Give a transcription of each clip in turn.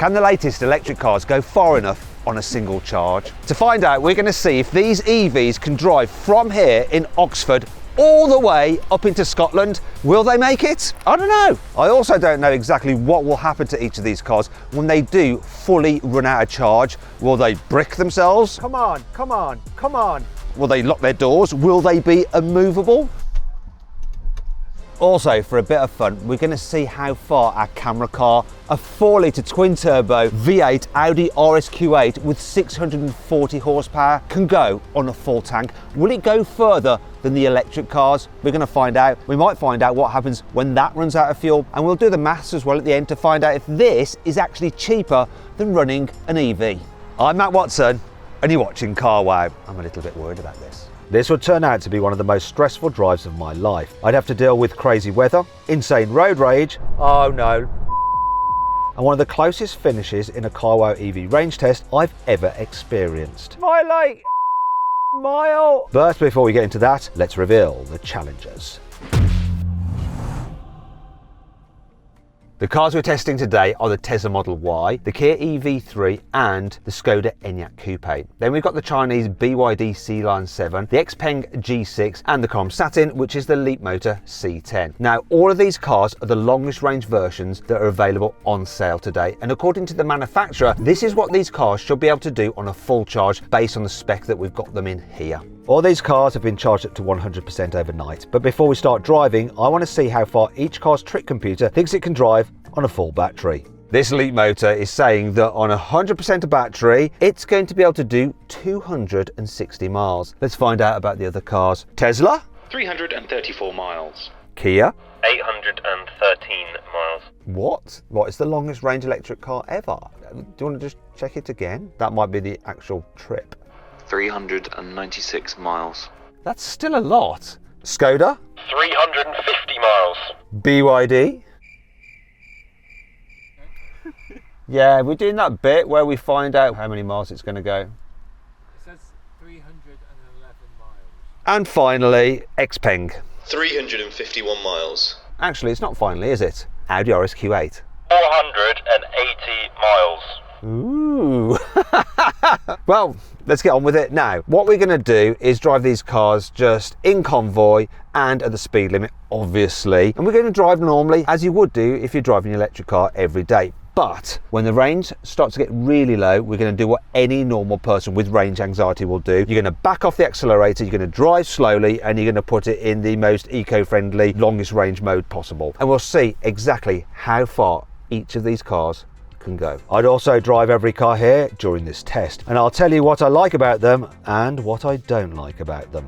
Can the latest electric cars go far enough on a single charge? To find out, we're going to see if these EVs can drive from here in Oxford all the way up into Scotland. Will they make it? I don't know. I also don't know exactly what will happen to each of these cars when they do fully run out of charge. Will they brick themselves? Come on, come on, come on. Will they lock their doors? Will they be immovable? Also, for a bit of fun, we're going to see how far our camera car, a 4-litre twin-turbo V8 Audi RSQ8 with 640 horsepower, can go on a full tank. Will it go further than the electric cars? We're going to find out. We might find out what happens when that runs out of fuel, and we'll do the maths as well at the end to find out if this is actually cheaper than running an EV. I'm Matt Watson, and you're watching CarWow. I'm a little bit worried about this. This would turn out to be one of the most stressful drives of my life. I'd have to deal with crazy weather, insane road rage, oh no, and one of the closest finishes in a CarWow EV range test I've ever experienced. My like mile. But before we get into that, let's reveal the challengers. The cars we're testing today are the Tesla Model Y, the Kia EV3 and the Skoda Enyaq Coupe. Then we've got the Chinese BYD C-Line 7, the Xpeng G6 and the Satin, which is the Leapmotor C10. Now all of these cars are the longest range versions that are available on sale today, and according to the manufacturer, this is what these cars should be able to do on a full charge based on the spec that we've got them in here. All these cars have been charged up to 100% overnight, but before we start driving, I want to see how far each car's trick computer thinks it can drive on a full battery. This Leapmotor is saying that on 100% of battery, it's going to be able to do 260 miles. Let's find out about the other cars. Tesla? 334 miles. Kia? 813 miles. What? What is the longest range electric car ever? Do you want to just check it again? That might be the actual trip. 396 miles. That's still a lot. Skoda? 350 miles. BYD? Yeah, we're doing that bit where we find out how many miles it's going to go. It says 311 miles. And finally, Xpeng. 351 miles. Actually, it's not finally, is it? Audi RSQ8. 480 miles. Ooh. Well, let's get on with it now. What we're going to do is drive these cars just in convoy and at the speed limit, obviously. And we're going to drive normally, as you would do if you're driving an electric car every day. But when the range starts to get really low, we're going to do what any normal person with range anxiety will do. You're going to back off the accelerator, you're going to drive slowly, and you're going to put it in the most eco-friendly, longest range mode possible. And we'll see exactly how far each of these cars can go. I'd also drive every car here during this test, and I'll tell you what I like about them and what I don't like about them.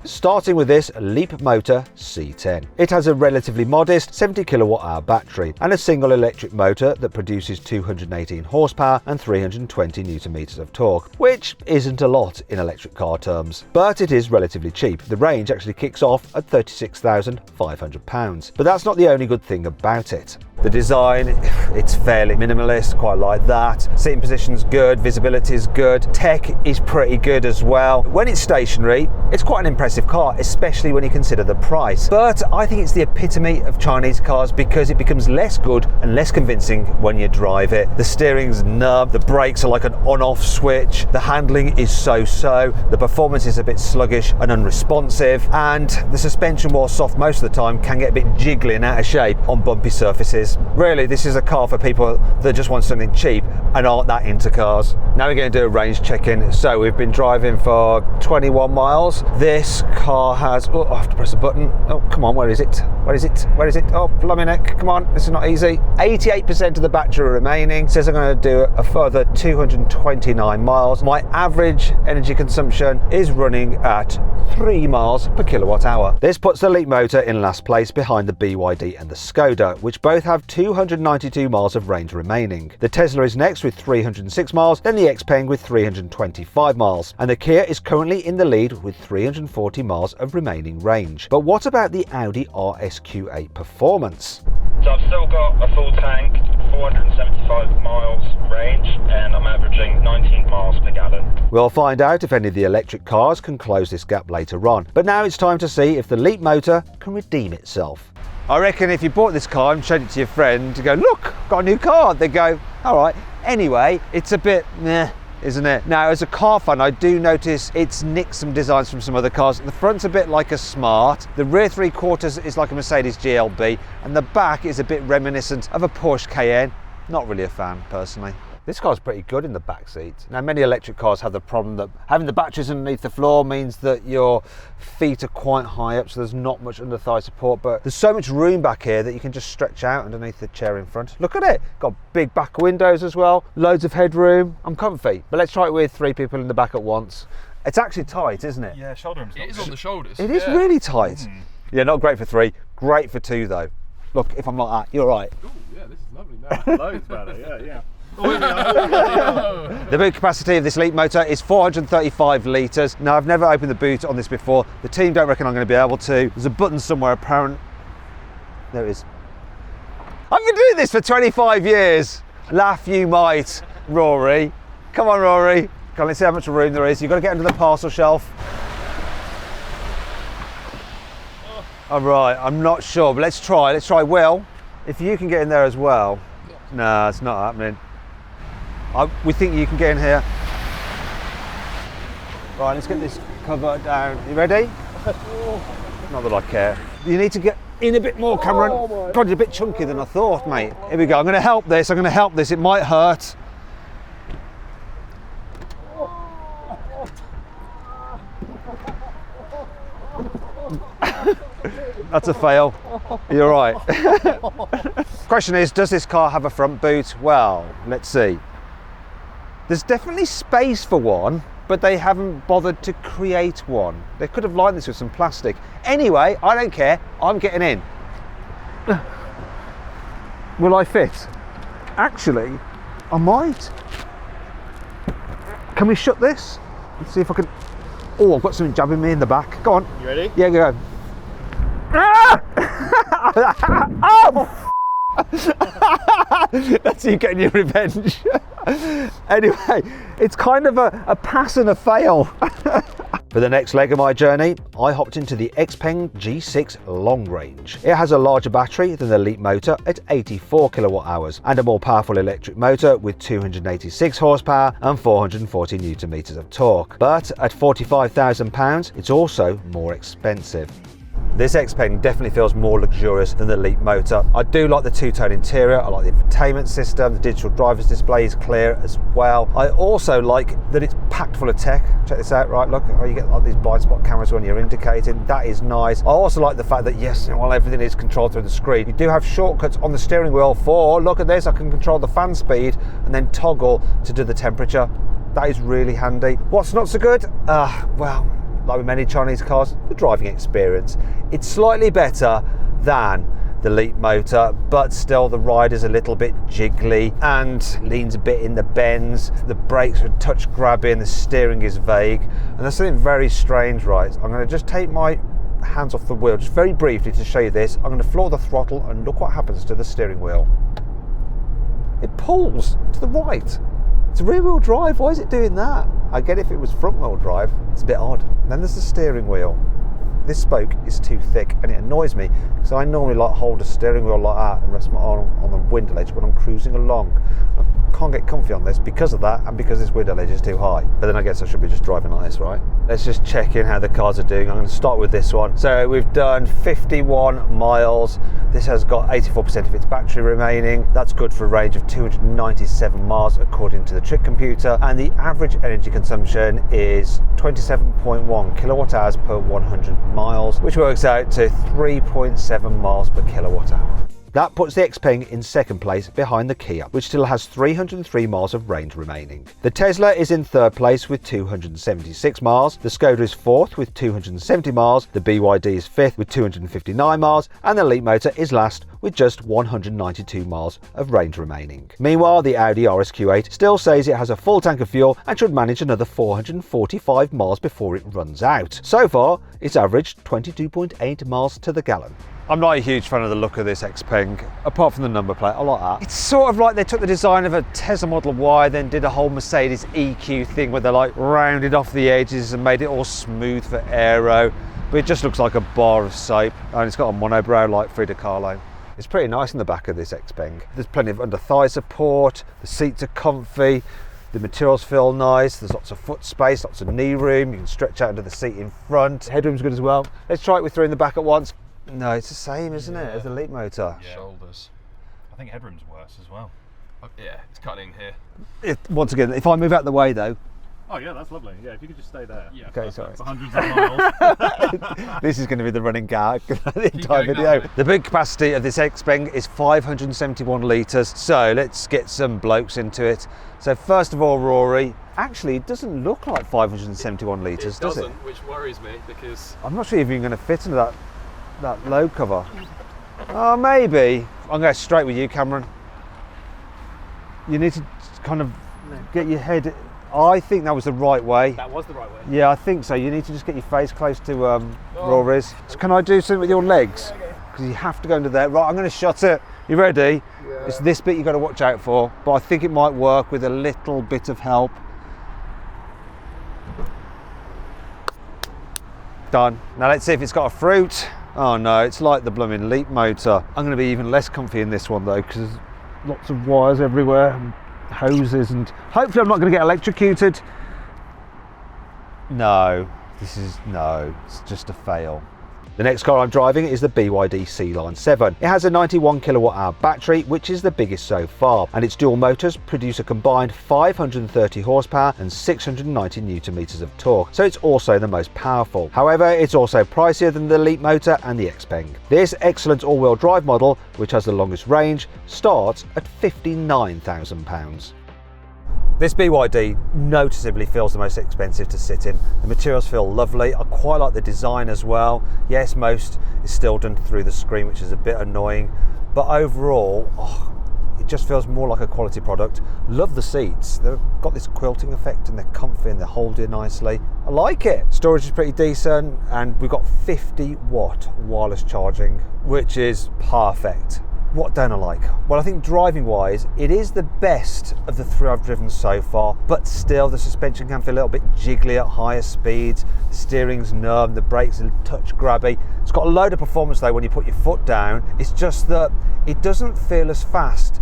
Starting with this Leapmotor C10. It has a relatively modest 70 kilowatt hour battery and a single electric motor that produces 218 horsepower and 320 newton meters of torque, which isn't a lot in electric car terms, but it is relatively cheap. The range actually kicks off at £36,500, but that's not the only good thing about it. The design, it's fairly minimalist, quite like that. Seating position's good, visibility is good, tech is pretty good as well. When it's stationary, it's quite an impressive car, especially when you consider the price. But I think it's the epitome of Chinese cars because it becomes less good and less convincing when you drive it. The steering's numb, the brakes are like an on-off switch, the handling is so-so, the performance is a bit sluggish and unresponsive, and the suspension, while soft most of the time, can get a bit jiggly and out of shape on bumpy surfaces. Really, this is a car for people that just want something cheap and aren't that into cars. Now we're going to do a range check-in. So we've been driving for 21 miles. This car has, oh, I have to press a button. Oh, come on, where is it? Where is it? Where is it? Oh, blimey neck, come on, this is not easy. 88% of the battery remaining. Says I'm going to do a further 229 miles. My average energy consumption is running at 3 miles per kilowatt hour. This puts the Leapmotor in last place behind the BYD and the Skoda, which both have 292 miles of range remaining. The Tesla is next with 306 miles, then the Xpeng with 325 miles, and the Kia is currently in the lead with 340 miles of remaining range. But what about the Audi RSQ8 performance? So I've still got a full tank, 475 miles range, and I'm averaging 19 miles per gallon. We'll find out if any of the electric cars can close this gap later on. But now it's time to see if the Leapmotor can redeem itself. I reckon if you bought this car and showed it to your friend to go, look, got a new car, they'd go, all right. Anyway, it's a bit meh, isn't it? Now, as a car fan, I do notice it's nicked some designs from some other cars. The front's a bit like a Smart, the rear 3/4 is like a Mercedes GLB, and the back is a bit reminiscent of a Porsche Cayenne. Not really a fan, personally. This car's pretty good in the back seat. Now, many electric cars have the problem that having the batteries underneath the floor means that your feet are quite high up, so there's not much under thigh support, but there's so much room back here that you can just stretch out underneath the chair in front. Look at it, got big back windows as well, loads of headroom. I'm comfy, but let's try it with 3 people in the back at once. It's actually tight, isn't it? Yeah, shoulder room's It is on the shoulders. It is really tight. Yeah, not great for 3, great for 2 though. Look, if I'm like that, you're right. Ooh, yeah, this is lovely now. Loads better, yeah. The boot capacity of this Leap motor is 435 litres. Now, I've never opened the boot on this before. The team don't reckon I'm going to be able to. There's a button somewhere apparent. There it is. I've been doing this for 25 years. Laugh you might, Rory. Come on, Rory. Come on, let's see how much room there is. You've got to get under the parcel shelf. All right, I'm not sure, but let's try. Let's try. Will, if you can get in there as well. No, it's not happening. We think you can get in here. Right, let's get this cover down. You ready? Not that I care. You need to get in a bit more, Cameron. God, you're a bit chunky than I thought, mate. Here we go. I'm going to help this. It might hurt. That's a fail. You're right. Question is, does this car have a front boot? Well, let's see. There's definitely space for one, but they haven't bothered to create one. They could have lined this with some plastic. Anyway, I don't care. I'm getting in. Will I fit? Actually, I might. Can we shut this? Let's see if I can. Oh, I've got something jabbing me in the back. Go on. You ready? Yeah, go. Ah! Oh! That's you getting your revenge. Anyway, it's kind of a pass and a fail. For the next leg of my journey, I hopped into the Xpeng G6 Long Range. It has a larger battery than the Leap motor at 84 kilowatt hours and a more powerful electric motor with 286 horsepower and 440 newton meters of torque. But at £45,000, it's also more expensive. This Xpeng definitely feels more luxurious than the Leap motor. I do like the two-tone interior, I like the infotainment system, the digital driver's display is clear as well. I also like that it's packed full of tech. Check this out, right, look, you get like these blind spot cameras when you're indicating, that is nice. I also like the fact that yes, while everything is controlled through the screen, you do have shortcuts on the steering wheel for, look at this, I can control the fan speed and then toggle to do the temperature. That is really handy. What's not so good? Well, like with many Chinese cars, the driving experience. It's slightly better than the Leap motor, but still the ride is a little bit jiggly and leans a bit in the bends. The brakes are touch grabby and the steering is vague. And there's something very strange, right? I'm going to just take my hands off the wheel, just very briefly to show you this. I'm going to floor the throttle and look what happens to the steering wheel. It pulls to the right. It's rear wheel drive, why is it doing that? I get if it was front wheel drive, it's a bit odd. And then there's the steering wheel. This spoke is too thick and it annoys me because I normally like hold the steering wheel like that and rest my arm on the window ledge when I'm cruising along. I can't get comfy on this because of that and because this window ledge is too high. But then I guess I should be just driving like this, right? Let's just check in how the cars are doing. I'm going to start with this one. So we've done 51 miles. This has got 84% of its battery remaining. That's good for a range of 297 miles according to the trick computer. And the average energy consumption is 27.1 kilowatt hours per 100 miles, which works out to 3.7 miles per kilowatt hour. That puts the Xpeng in second place behind the Kia, which still has 303 miles of range remaining. The Tesla is in third place with 276 miles, the Skoda is fourth with 270 miles, the BYD is fifth with 259 miles, and the Leap motor is last with just 192 miles of range remaining. Meanwhile, the Audi RSQ8 still says it has a full tank of fuel and should manage another 445 miles before it runs out. So far, it's averaged 22.8 miles to the gallon. I'm not a huge fan of the look of this Xpeng, apart from the number plate. I like that. It's sort of like they took the design of a Tesla Model Y, then did a whole Mercedes EQ thing where they like rounded off the edges and made it all smooth for aero. but it just looks like a bar of soap, and it's got a monobrow like Frida Kahlo. It's pretty nice in the back of this Xpeng. There's plenty of under thigh support, the seats are comfy, the materials feel nice, there's lots of foot space, lots of knee room, you can stretch out into the seat in front. Headroom's good as well. Let's try it with three in the back at once. No, it's the same, isn't it, as the Leapmotor? Yeah. Shoulders. I think headroom's worse as well. Oh, yeah, it's cutting here. Once again, if I move out the way though. Oh yeah, that's lovely. Yeah, if you could just stay there. Yeah, Okay, sorry. For hundreds of miles. This is going to be the running gag the entire video. The big capacity of this Xpeng is 571 litres, so let's get some blokes into it. So first of all, Rory, actually it doesn't look like 571 litres, does it? Which worries me because I'm not sure if you're going to fit into that load cover. Oh, maybe. I'm going straight with you, Cameron. You need to kind of get your head. I think that was the right way. That was the right way. Yeah, I think so. You need to just get your face close to Rory's. So can I do something with your legs? Because you have to go into there. Right, I'm going to shut it. You ready? Yeah. It's this bit you've got to watch out for, but I think it might work with a little bit of help. Done. Now let's see if it's got a fruit. Oh no, it's like the blooming Leapmotor. I'm going to be even less comfy in this one though, because there's lots of wires everywhere and hoses, and hopefully I'm not going to get electrocuted. No, it's just a fail. The next car I'm driving is the BYD C-Line 7. It has a 91 kilowatt hour battery, which is the biggest so far, and its dual motors produce a combined 530 horsepower and 690 newton meters of torque, so it's also the most powerful. However, it's also pricier than the Leapmotor and the Xpeng. This excellent all-wheel drive model, which has the longest range, starts at £59,000. This BYD noticeably feels the most expensive to sit in. The materials feel lovely. I quite like the design as well. Yes, most is still done through the screen, which is a bit annoying, but overall, it just feels more like a quality product. Love the seats. They've got this quilting effect and they're comfy and they hold you nicely. I like it. Storage is pretty decent, and we've got 50-watt wireless charging, which is perfect. What don't I like? Well, I think driving wise, it is the best of the three I've driven so far, but still the suspension can feel a little bit jiggly at higher speeds, the steering's numb, the brakes are a touch grabby. It's got a load of performance though when you put your foot down. It's just that it doesn't feel as fast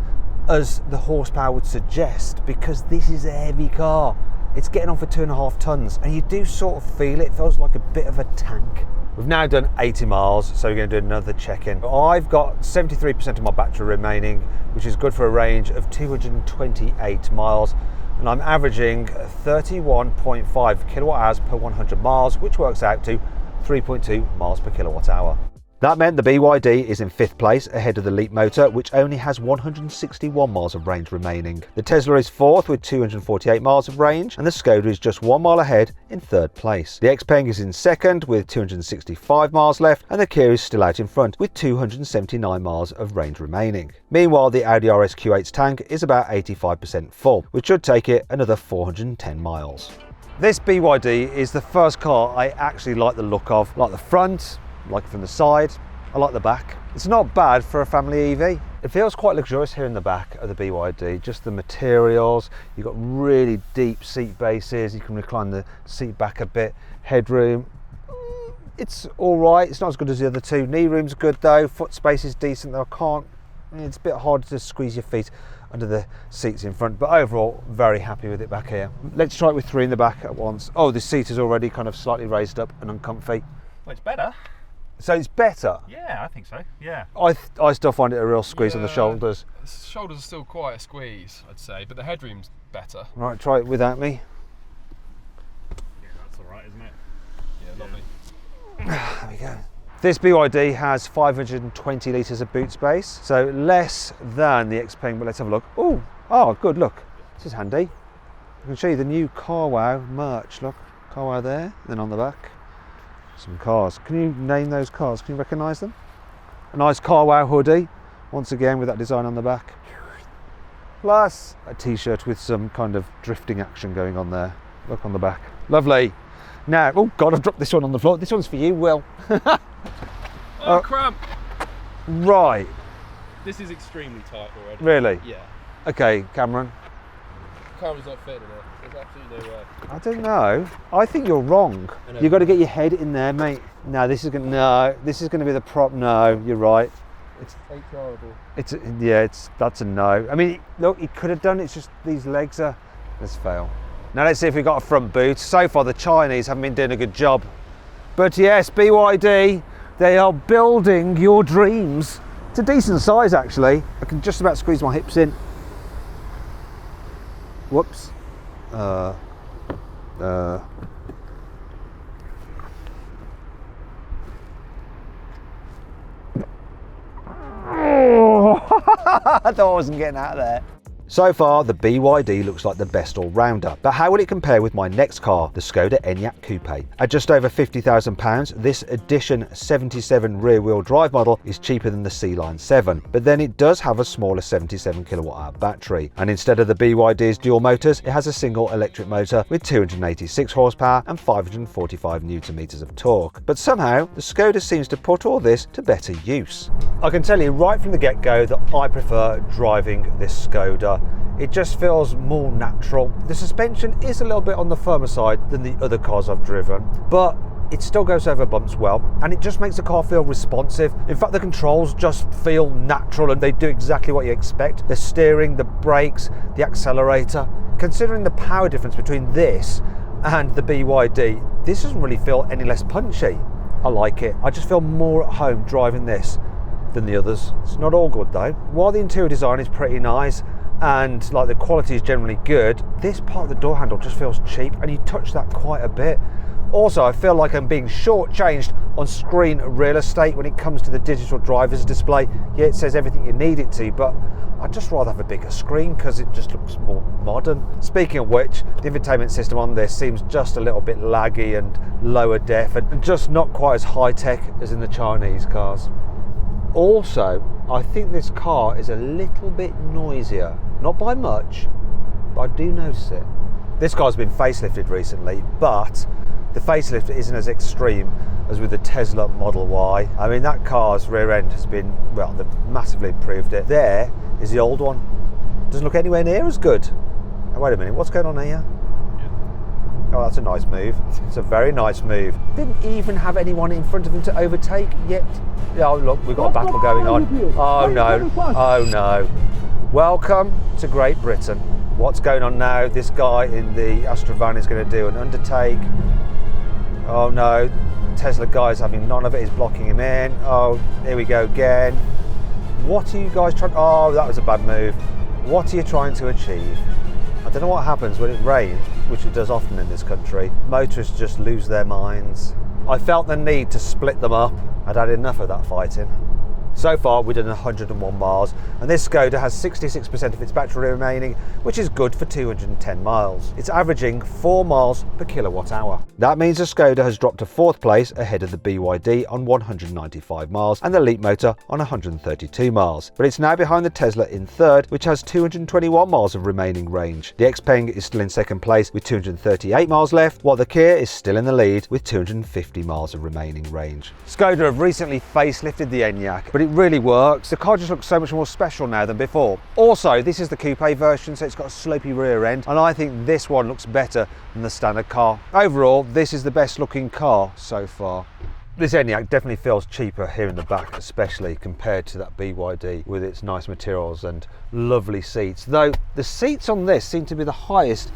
as the horsepower would suggest, because this is a heavy car. It's getting on for 2.5 tons, and you do sort of feel it. It feels like a bit of a tank. We've now done 80 miles, so we're going to do another check-in. I've got 73% of my battery remaining, which is good for a range of 228 miles, and I'm averaging 31.5 kilowatt hours per 100 miles, which works out to 3.2 miles per kilowatt hour. That meant the BYD is in 5th place, ahead of the Leapmotor, which only has 161 miles of range remaining. The Tesla is 4th with 248 miles of range, and the Skoda is just 1 mile ahead in 3rd place. The Xpeng is in 2nd with 265 miles left, and the Kia is still out in front with 279 miles of range remaining. Meanwhile, the Audi RS Q8's tank is about 85% full, which should take it another 410 miles. This BYD is the first car I actually like the look of. I like the front, I like it from the side, I like the back. It's not bad for a family EV. It feels quite luxurious here in the back of the BYD, just the materials. You've got really deep seat bases, you can recline the seat back a bit, headroom. It's all right, it's not as good as the other two. Knee room's good though, foot space is decent though. It's a bit hard to squeeze your feet under the seats in front, but overall very happy with it back here. Let's try it with 3 in the back at once. Oh, the seat is already kind of slightly raised up and uncomfy. Well, it's better. So it's better? Yeah, I think so, yeah. I still find it a real squeeze on the shoulders. The shoulders are still quite a squeeze, I'd say, but the headroom's better. Right, try it without me. Yeah, that's all right, isn't it? Yeah, lovely. There we go. This BYD has 520 litres of boot space, so less than the Xpeng, but let's have a look. Oh, good, look. This is handy. I can show you the new carwow merch, look. Carwow there, and then on the back. Some cars. Can you name those cars? Can you recognise them? A nice carwow hoodie, once again with that design on the back. Plus a t-shirt with some kind of drifting action going on there. Look on the back. Lovely. Now, oh God, I've dropped this one on the floor. This one's for you, Will. Oh, cramp! Right. This is extremely tight already. Really? Yeah. Okay, Cameron. camera's not fitting in it. There's absolutely no way. I don't know. I think you're wrong. You've got to get your head in there, mate. No, this is going to be the prop. No, you're right. It's Horrible. that's a no. I mean, look, he could have done it. It's just these legs are. Let's fail. Now let's see if we've got a front boot. So far, the Chinese haven't been doing a good job. But yes, BYD, they are building your dreams. It's a decent size, actually. I can just about squeeze my hips in. Whoops. I thought I wasn't getting out of there. So far, the BYD looks like the best all-rounder, but how will it compare with my next car, the Skoda Enyaq Coupe? At just over £50,000, this Edition 77 rear-wheel drive model is cheaper than the C-Line 7, but then it does have a smaller 77 kilowatt-hour battery, and instead of the BYD's dual motors, it has a single electric motor with 286 horsepower and 545 newton-meters of torque. But somehow, the Skoda seems to put all this to better use. I can tell you right from the get-go that I prefer driving this Skoda. It just feels more natural. The suspension is a little bit on the firmer side than the other cars I've driven, but it still goes over bumps well, and it just makes the car feel responsive. In fact, the controls just feel natural and they do exactly what you expect. The steering, the brakes, the accelerator. Considering the power difference between this and the BYD, this doesn't really feel any less punchy. I like it. I just feel more at home driving this than the others. It's not all good though. While the interior design is pretty nice, and like the quality is generally good, this part of the door handle just feels cheap, and you touch that quite a bit. Also, I feel like I'm being shortchanged on screen real estate when it comes to the digital driver's display. Yeah, it says everything you need it to, but I'd just rather have a bigger screen because it just looks more modern. Speaking of which, the infotainment system on this seems just a little bit laggy and lower def, and just not quite as high tech as in the Chinese cars. Also, I think this car is a little bit noisier. Not by much, but I do notice it. This car's been facelifted recently, but the facelift isn't as extreme as with the Tesla Model Y. I mean, that car's rear end has been, well, they've massively improved it. There is the old one. Doesn't look anywhere near as good. Now, wait a minute, what's going on here? Oh, that's a nice move. It's a very nice move. Didn't even have anyone in front of him to overtake yet. Oh, look, we've got a battle going on. Oh, no. Oh, no. Welcome to Great Britain. What's going on now? This guy in the Astra van is going to do an undertake. Oh, no. Tesla guy's having none of it. He's blocking him in. Oh, here we go again. What are you guys trying... Oh, that was a bad move. What are you trying to achieve? I don't know what happens when it rains, which it does often in this country. Motorists just lose their minds. I felt the need to split them up. I'd had enough of that fighting. So far, we've done 101 miles, and this Skoda has 66% of its battery remaining, which is good for 210 miles. It's averaging 4 miles per kilowatt hour. That means the Skoda has dropped to 4th place ahead of the BYD on 195 miles and the Leapmotor on 132 miles. But it's now behind the Tesla in 3rd, which has 221 miles of remaining range. The Xpeng is still in 2nd place with 238 miles left, while the Kia is still in the lead with 250 miles of remaining range. Skoda have recently facelifted the Enyaq, but it really works. The car just looks so much more special now than before. Also, this is the coupe version, so it's got a slopey rear end, and I think this one looks better than the standard car. Overall, this is the best looking car so far. This Enyaq definitely feels cheaper here in the back, especially compared to that BYD with its nice materials and lovely seats, though the seats on this seem to be the highest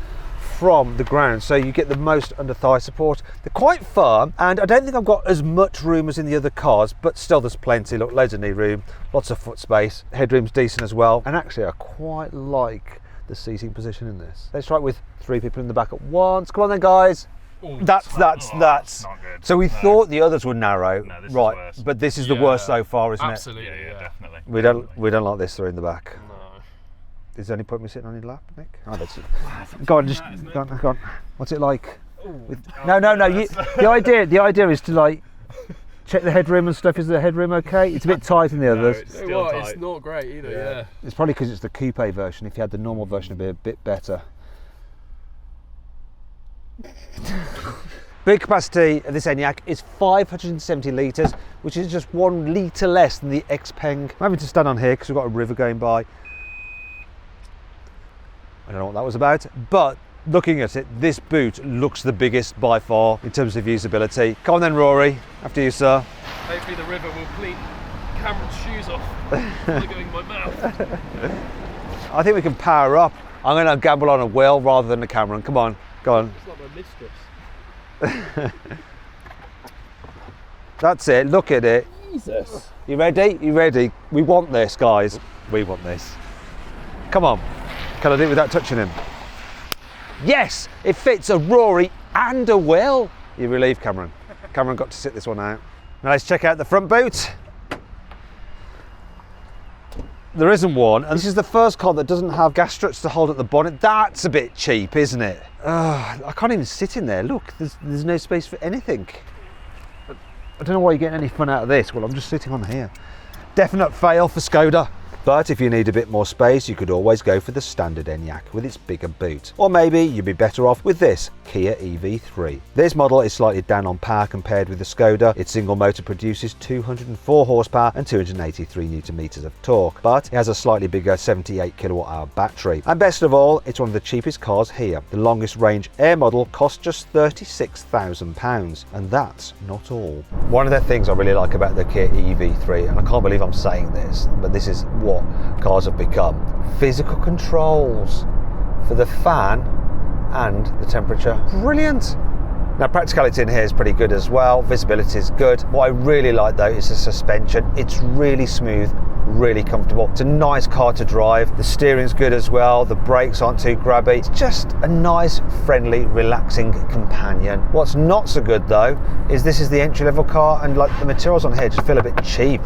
from the ground, so you get the most under thigh support. They're quite firm, and I don't think I've got as much room as in the other cars, but still there's plenty. Look, loads of knee room, lots of foot space, headroom's decent as well, and actually I quite like the seating position in this. Let's try it with 3 people in the back at once. Come on then, guys. Ooh, that's not good. So we thought the others were narrow, No, this right? is worse. But this is the worst so far, isn't Absolutely, Yeah, definitely. it? We don't like this three in the back. No. Is there any point in me sitting on your lap, Nick? Oh, that's it. Go on, just go on. What's it like? No. The idea is to like check the headroom and stuff. Is the headroom okay? It's a bit tight in the others. It's You know still what, tight. it's not great either, yeah. It's probably because it's the coupe version. If you had the normal version, it'd be a bit better. Boot capacity of this Enyaq is 570 litres, which is just 1 litre less than the Xpeng. I'm having to stand on here because we've got a river going by. I don't know what that was about, but looking at it, this boot looks the biggest by far in terms of usability. Come on then, Rory, after you, sir. Hopefully the river will clean Cameron's shoes off. They're going in my mouth. I think we can power up. I'm going to gamble on a Will rather than a Cameron. Come on, go on. It's like my mistress. That's it, look at it. Jesus. You ready? You ready? We want this, guys. We want this. Come on. Can I do it without touching him? Yes! It fits a Rory and a Will. You relieved, Cameron. Cameron got to sit this one out. Now let's check out the front boot. There isn't one, and this is the first car that doesn't have gas struts to hold up the bonnet. That's a bit cheap, isn't it? I can't even sit in there. Look, there's no space for anything. I don't know why you're getting any fun out of this. Well, I'm just sitting on here. Definite fail for Skoda. But if you need a bit more space, you could always go for the standard Enyaq with its bigger boot. Or maybe you'd be better off with this Kia EV3. This model is slightly down on power compared with the Skoda. Its single motor produces 204 horsepower and 283 Newton meters of torque, but it has a slightly bigger 78 kilowatt hour battery. And best of all, it's one of the cheapest cars here. The longest range Air model costs just £36,000, and that's not all. One of the things I really like about the Kia EV3, and I can't believe I'm saying this, but this is what cars have become: physical controls for the fan and the temperature. Brilliant. Now practicality in here is pretty good as well. Visibility is good. What I really like though is the suspension. It's really smooth, really comfortable. It's a nice car to drive. The steering's good as well. The brakes aren't too grabby. It's just a nice, friendly, relaxing companion. What's not so good though is this is the entry-level car, and like the materials on here just feel a bit cheap.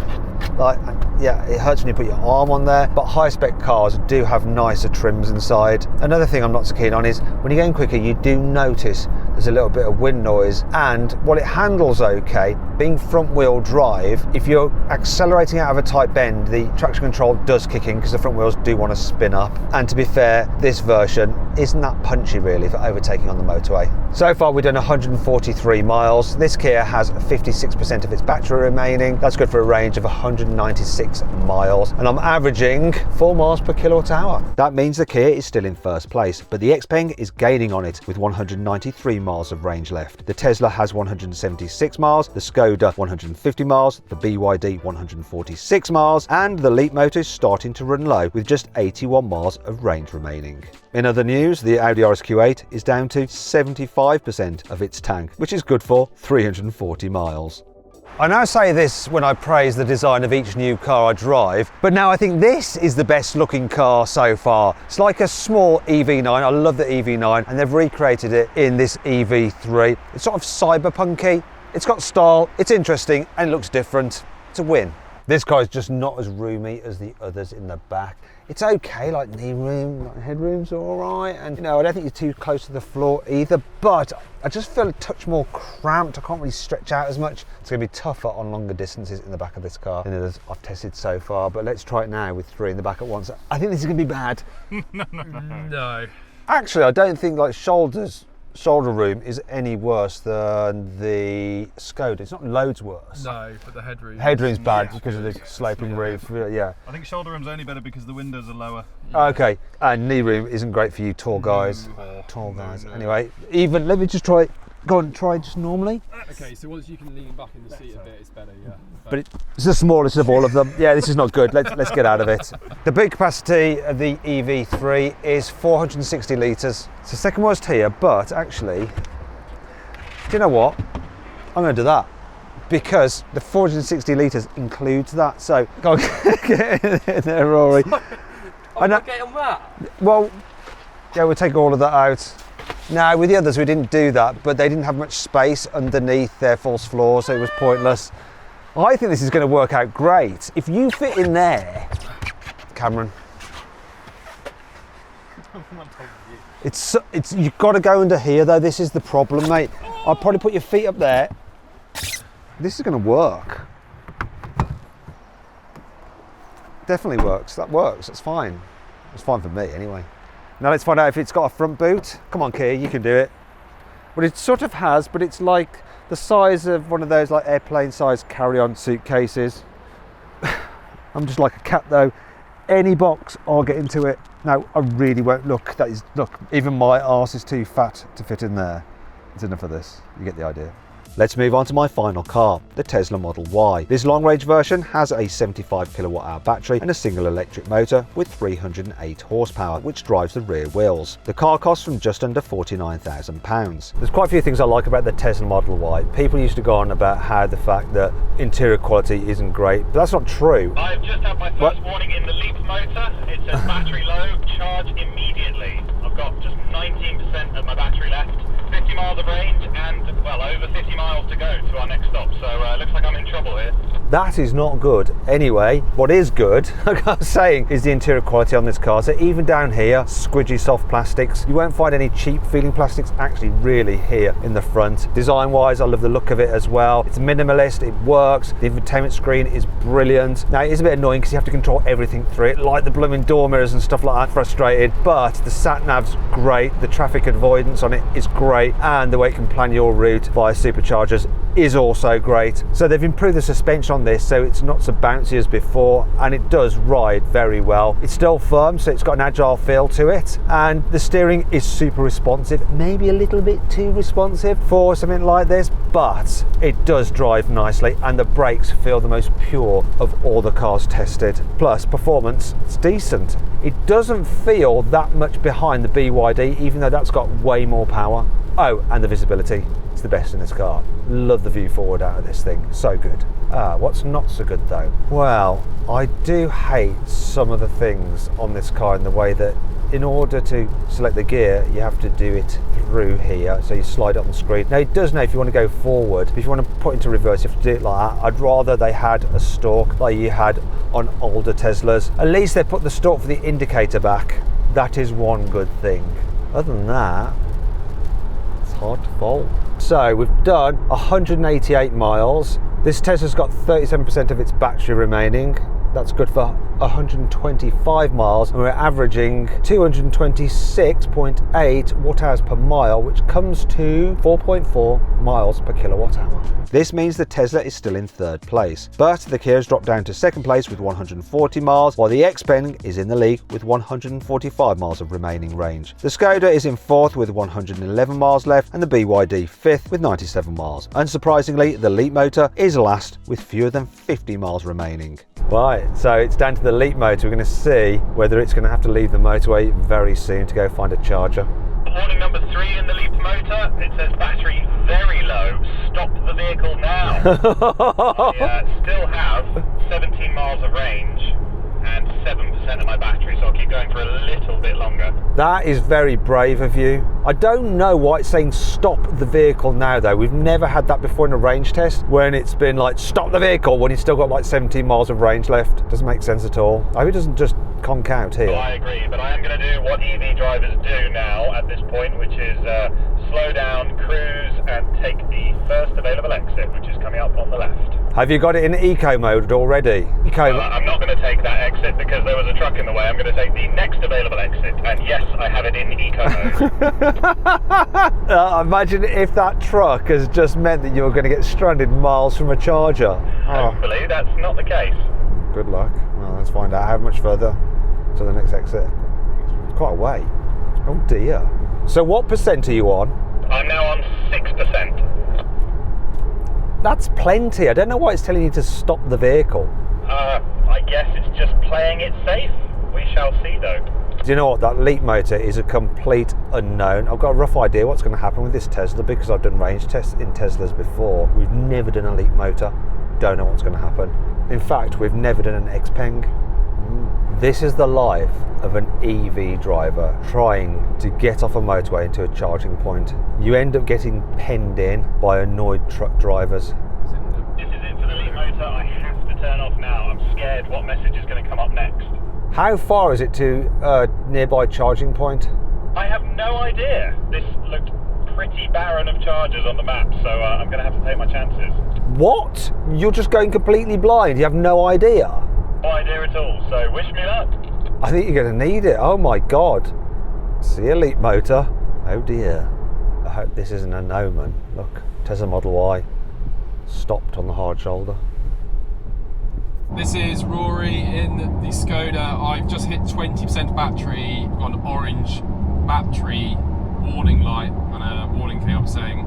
Like, yeah, it hurts when you put your arm on there, but high-spec cars do have nicer trims inside. Another thing I'm not so keen on is when you're going quicker, you do notice there's a little bit of wind noise, and while it handles okay, being front-wheel drive, if you're accelerating out of a tight bend, the traction control does kick in because the front wheels do want to spin up. And to be fair, this version isn't that punchy really for overtaking on the motorway. So far we've done 143 miles. This Kia has 56% of its battery remaining. That's good for a range of 196 miles, and I'm averaging 4 miles per kilowatt hour. That means the Kia is still in first place, but the Xpeng is gaining on it with 193 miles of range left. The Tesla has 176 miles, the Skoda 150 miles, the BYD 146 miles, and the Leapmotor is starting to run low with just 81 miles of range remaining. In other news, the Audi RS-Q8 is down to 75% of its tank, which is good for 340 miles. I now say this when I praise the design of each new car I drive, but now I think this is the best looking car so far. It's like a small EV9. I love the EV9, and they've recreated it in this EV3. It's sort of cyberpunky. It's got style, it's interesting, and it looks different. It's a win. This car is just not as roomy as the others in the back. It's okay, like knee room, like headroom's all right, and you know, I don't think you're too close to the floor either, but I just feel a touch more cramped. I can't really stretch out as much. It's going to be tougher on longer distances in the back of this car than others I've tested so far, but let's try it now with 3 in the back at once. I think this is going to be bad. No. Actually, I don't think like shoulder room is any worse than the Skoda. It's not loads worse. No, but the headroom. Headroom's bad because of the sloping roof. Yeah. I think shoulder room's only better because the windows are lower. Okay, and knee room isn't great for you tall guys. Tall guys. Anyway, even let me just try. Go on, try just normally. Okay, so once you can lean back in the seat a bit, it's better, yeah. But it's the smallest of all of them. Yeah, this is not good. Let's get out of it. The boot capacity of the EV3 is 460 litres. It's the second worst here, but actually, do you know what? I'm going to do that because the 460 litres includes that. So go on, get in there, Rory. I know. Get on that. Well, yeah, we'll take all of that out. Now, with the others, we didn't do that, but they didn't have much space underneath their false floor, so it was pointless. I think this is going to work out great. If you fit in there, Cameron, it's you've got to go under here, though. This is the problem, mate. I'll probably put your feet up there. This is going to work. Definitely works. That works. That's fine. It's fine for me, anyway. Now let's find out if it's got a front boot. Come on, Kia, you can do it. Well, it sort of has, but it's like the size of one of those like airplane-sized carry-on suitcases. I'm just like a cat though. any box, I'll get into it. No, I really won't. Look, even my arse is too fat to fit in there. It's enough of this. You get the idea. Let's move on to my final car, the Tesla Model Y. This long-range version has a 75 kilowatt-hour battery and a single electric motor with 308 horsepower, which drives the rear wheels. The car costs from just under £49,000. There's quite a few things I like about the Tesla Model Y. People used to go on about how the fact that interior quality isn't great, but that's not true. I've just had my first warning in the Leap motor. It says battery low, charge immediately. I've got just 19% of my battery left. 50 miles of range and, well, over 50 miles to go to our next stop, so it looks like I'm in trouble here. That is not good. Anyway, what is good, like I was saying, is the interior quality on this car. So even down here, squidgy soft plastics. You won't find any cheap feeling plastics actually really here in the front. Design wise, I love the look of it as well. It's minimalist, it works. The infotainment screen is brilliant. Now it is a bit annoying because you have to control everything through it, like the blooming door mirrors and stuff like that, frustrating. But the sat nav's great, the traffic avoidance on it is great, and the way it can plan your route via superchargers is also great. So they've improved the suspension on this so it's not so bouncy as before, and it does ride very well. It's still firm, so it's got an agile feel to it, and the steering is super responsive, maybe a little bit too responsive for something like this, but it does drive nicely, and the brakes feel the most pure of all the cars tested. Plus performance, it's decent. It doesn't feel that much behind the BYD, even though that's got way more power. Oh, and the visibility, it's the best in this car. Love the view forward out of this thing, so good. What's not so good though? Well, I do hate some of the things on this car in the way that in order to select the gear, you have to do it through here, so you slide it on the screen. Now it does know if you want to go forward, but if you want to put into reverse, you have to do it like that. I'd rather they had a stalk like you had on older Teslas. At least they put the stalk for the indicator back. That is one good thing. Other than that, it's hard to fault. So we've done 188 miles. This Tesla's got 37% of its battery remaining. That's good for 125 miles, and we're averaging 226.8 watt hours per mile, which comes to 4.4 miles per kilowatt hour. This means the Tesla is still in third place, but the Kia has dropped down to second place with 140 miles, while the Xpeng is in the league with 145 miles of remaining range. The Skoda is in fourth with 111 miles left, and the BYD fifth with 97 miles. Unsurprisingly, the Leap motor is last with fewer than 50 miles remaining. Right, so it's down to the Leap motor. We're going to see whether it's going to have to leave the motorway very soon to go find a charger. Warning number 3 in the Leap motor. It says battery very low. Stop the vehicle now. I still have 17 miles of range and 7% of my battery, so I'll keep going for a little bit longer. That is very brave of you. I don't know why it's saying stop the vehicle now though. We've never had that before in a range test when it's been like stop the vehicle when you've still got like 17 miles of range left. Doesn't make sense at all. I hope it doesn't just conk out here. Well, I agree, but I am going to do what EV drivers do now at this point, which is slow down, cruise, and take the first available exit, which is coming up on the left. Have you got it in eco mode already? I'm not going to take that exit because there was a truck in the way. I'm going to take the next available exit, and yes, I have it in eco mode. Imagine if that truck has just meant that you're going to get stranded miles from a charger. Hopefully that's not the case. Good luck. Well, let's find out how much further to the next exit. It's quite a way. Oh dear. So what percent are you on? I'm now on 6%. That's plenty. I don't know why it's telling you to stop the vehicle. I guess it's just playing it safe. We shall see though. Do you know what? That Leap motor is a complete unknown. I've got a rough idea what's going to happen with this Tesla because I've done range tests in Teslas before. We've never done a Leap motor. Don't know what's going to happen. In fact, we've never done an Xpeng. This is the life of an EV driver trying to get off a motorway into a charging point. You end up getting penned in by annoyed truck drivers. This is it for the Leap motor. I have to turn off now. I'm scared what message is going to come up next. How far is it to a nearby charging point? I have no idea. This looked pretty barren of chargers on the map, so I'm going to have to take my chances. What? You're just going completely blind? You have no idea? No idea at all, so wish me luck. I think you're going to need it. Oh my God. See you, Leap motor. Oh dear. I hope this isn't an omen. Look, Tesla Model Y stopped on the hard shoulder. This is Rory in the Skoda. I've just hit 20% battery, got an orange battery warning light and a warning thing up saying,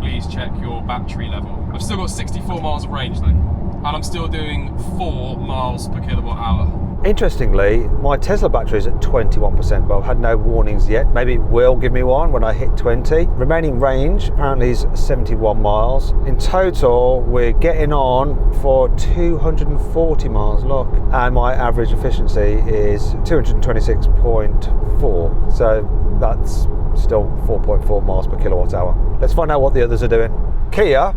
please check your battery level. I've still got 64 miles of range though, and I'm still doing 4 miles per kilowatt hour. Interestingly, my Tesla battery is at 21%, but I've had no warnings yet. Maybe it will give me one when I hit 20. Remaining range apparently is 71 miles. In total, we're getting on for 240 miles, look. And my average efficiency is 226.4. So that's still 4.4 miles per kilowatt hour. Let's find out what the others are doing. Kia,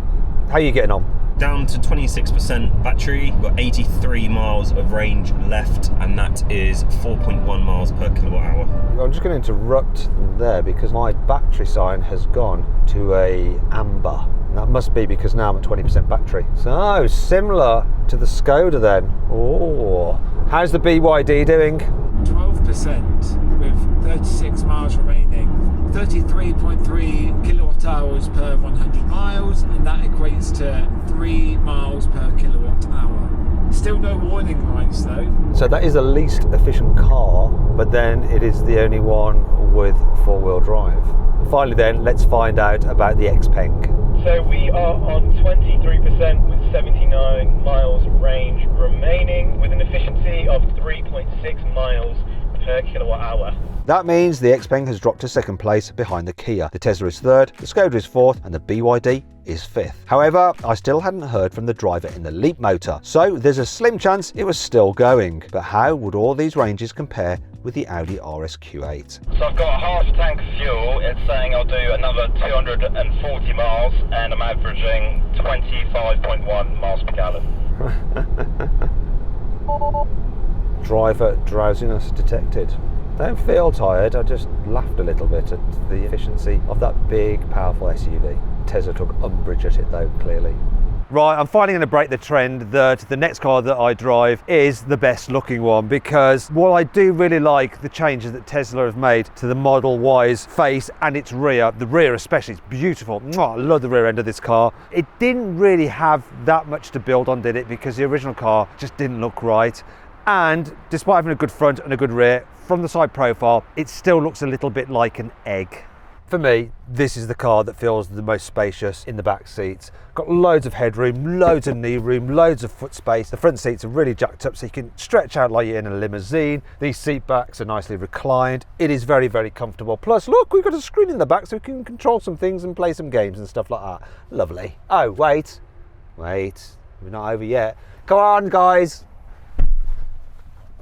how are you getting on? Down to 26% battery, got 83 miles of range left, and that is 4.1 miles per kilowatt hour. I'm just going to interrupt there because my battery sign has gone to a amber. And that must be because now I'm at 20% battery. So similar to the Skoda then. Oh, how's the BYD doing? 12% with 36 miles remaining. 33.3 kilowatt hours per 100 miles, and that equates to 3 miles per kilowatt hour. Still no warning lights though. So that is the least efficient car, but then it is the only one with 4-wheel drive. Finally then, let's find out about the Xpeng. So we are on 23% with 79 miles range remaining with an efficiency of 3.6 miles per kilowatt hour. That means the Xpeng has dropped to second place behind the Kia. The Tesla is third, the Skoda is fourth, and the BYD is fifth. However, I still hadn't heard from the driver in the Leap motor, so there's a slim chance it was still going. But how would all these ranges compare with the Audi RS Q8? So I've got a half tank of fuel. It's saying I'll do another 240 miles and I'm averaging 25.1 miles per gallon. Driver drowsiness detected. Don't feel tired, I just laughed a little bit at the efficiency of that big, powerful SUV. Tesla took umbrage at it though, clearly. Right, I'm finally going to break the trend that the next car that I drive is the best looking one, because while I do really like the changes that Tesla have made to the Model Y's face and its rear, the rear especially, it's beautiful. I love the rear end of this car. It didn't really have that much to build on, did it? Because the original car just didn't look right. And despite having a good front and a good rear, from the side profile, it still looks a little bit like an egg. For me, this is the car that feels the most spacious in the back seats. Got loads of headroom, loads of knee room, loads of foot space. The front seats are really jacked up so you can stretch out like you're in a limousine. These seat backs are nicely reclined. It is very, very comfortable. Plus, look, we've got a screen in the back so we can control some things and play some games and stuff like that. Lovely. Oh, wait, we're not over yet. Come on, guys.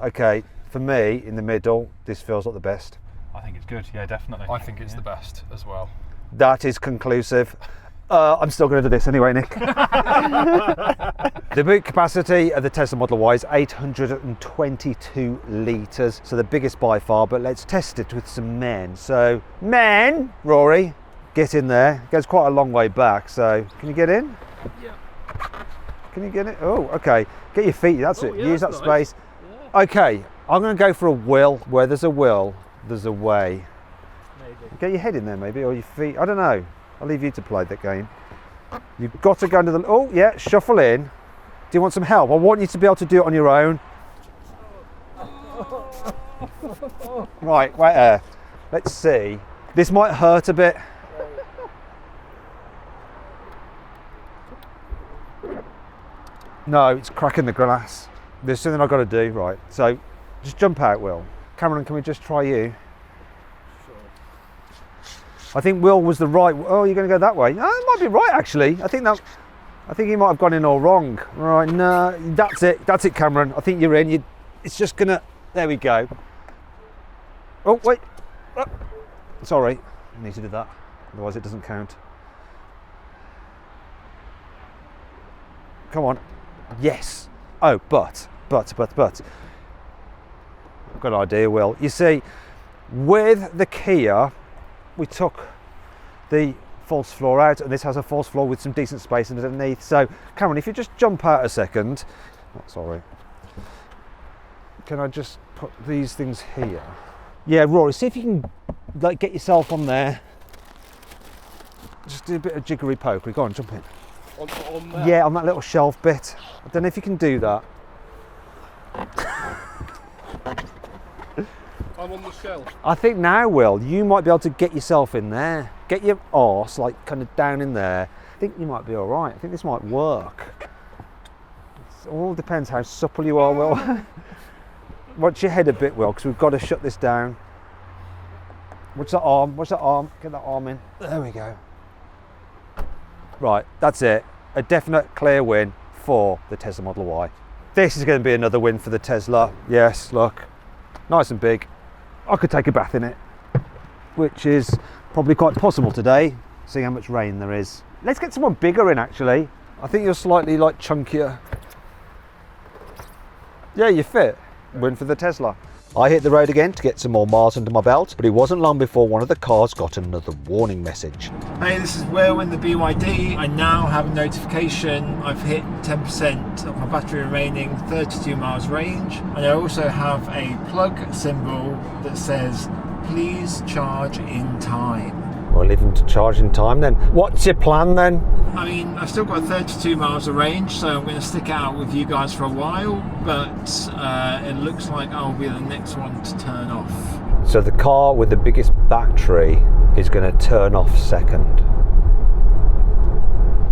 Okay, for me, in the middle, this feels like the best. I think it's good, yeah, definitely. I think it's the best as well. That is conclusive. I'm still going to do this anyway, Nick. The boot capacity of the Tesla Model Y is 822 litres, so the biggest by far, but let's test it with some men. So, men, Rory, get in there. It goes quite a long way back, so can you get in? Yeah. Can you get it? Oh, okay. Get your feet, that's it. Use that nice. space. Yeah. Okay, I'm going to go for a will. Where there's a will, there's a way. Maybe. Get your head in there maybe, or your feet, I don't know. I'll leave you to play that game. You've got to go into the, oh yeah, shuffle in. Do you want some help? I want you to be able to do it on your own. Right, wait there. Let's see. This might hurt a bit. No, it's cracking the glass. There's something I've got to do, right. So, just jump out, Will. Cameron, can we just try you? I think Will was the right. Oh, you're going to go that way. No, it might be right actually. I think he might have gone in all wrong. Right, no, that's it. That's it, Cameron. I think you're in. It's just gonna. There we go. Oh wait. Oh, sorry, I need to do that. Otherwise, it doesn't count. Come on. Yes. Oh, but. I've got an idea, Will. You see, with the Kia, we took the false floor out, and this has a false floor with some decent space underneath. So, Cameron, if you just jump out a second. Oh, sorry. Can I just put these things here? Yeah, Rory, see if you can like get yourself on there. Just do a bit of jiggery pokery. Go on, jump in. On that? Yeah, on that little shelf bit. I don't know if you can do that. I'm on the shelf. I think now, Will, you might be able to get yourself in there. Get your arse like kind of down in there. I think you might be all right. I think this might work. It all depends how supple you are, Will. Watch your head a bit, Will, because we've got to shut this down. Watch that arm, watch that arm. Get that arm in. There we go. Right, that's it. A definite clear win for the Tesla Model Y. This is going to be another win for the Tesla. Yes, look, nice and big. I could take a bath in it, which is probably quite possible today, seeing how much rain there is. Let's get someone bigger in, actually. I think you're slightly like chunkier. Yeah, you fit. Win for the Tesla. I hit the road again to get some more miles under my belt, but it wasn't long before one of the cars got another warning message. Hey, this is Will in the BYD. I now have a notification. I've hit 10% of my battery remaining, 32 miles range. And I also have a plug symbol that says, please charge in time. We'll leave them to charge in time then. What's your plan then? I mean, I've still got 32 miles of range, so I'm going to stick it out with you guys for a while, but it looks like I'll be the next one to turn off. So the car with the biggest battery is going to turn off second.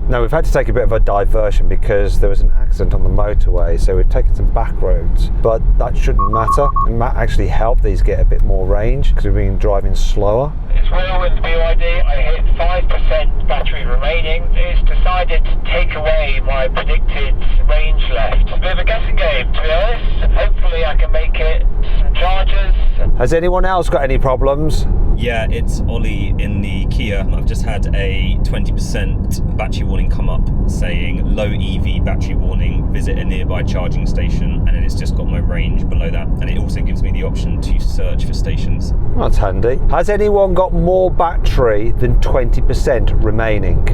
Now we've had to take a bit of a diversion because there was an accident on the motorway, so we've taken some back roads, but that shouldn't matter. It might actually help these get a bit more range because we've been driving slower. It's Will with the BYD. I hit 5% battery remaining. It's decided to take away my predicted range left. A bit of a guessing game, to be honest. Hopefully I can make it some charges. Has anyone else got any problems? Yeah, it's Ollie in the Kia. I've just had a 20% battery warning come up saying low EV battery warning, visit a nearby charging station, and then it's just got my range below that, and it also gives me the option to search for stations. That's handy. Has anyone got more battery than 20% remaining?